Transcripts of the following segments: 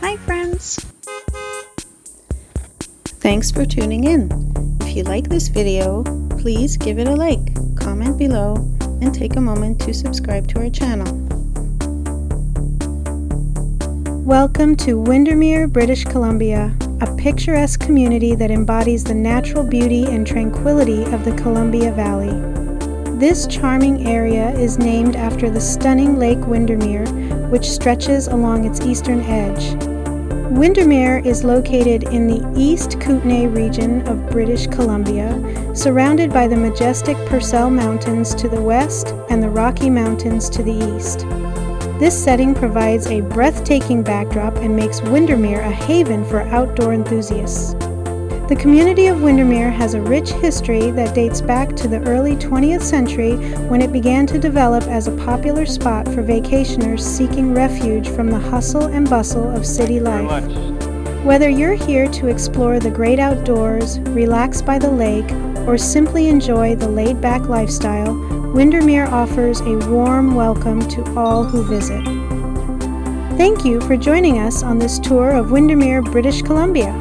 Hi friends! Thanks for tuning in. If you like this video, please give it a like, comment below, and take a moment to subscribe to our channel. Welcome to Windermere, British Columbia, a picturesque community that embodies the natural beauty and tranquility of the Columbia Valley. This charming area is named after the stunning Lake Windermere, which stretches along its eastern edge. Windermere is located in the East Kootenay region of British Columbia, surrounded by the majestic Purcell Mountains to the west and the Rocky Mountains to the east. This setting provides a breathtaking backdrop and makes Windermere a haven for outdoor enthusiasts. The community of Windermere has a rich history that dates back to the early 20th century when it began to develop as a popular spot for vacationers seeking refuge from the hustle and bustle of city life. Whether you're here to explore the great outdoors, relax by the lake, or simply enjoy the laid-back lifestyle, Windermere offers a warm welcome to all who visit. Thank you for joining us on this tour of Windermere, British Columbia.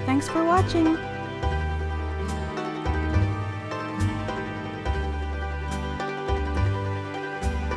Thanks for watching!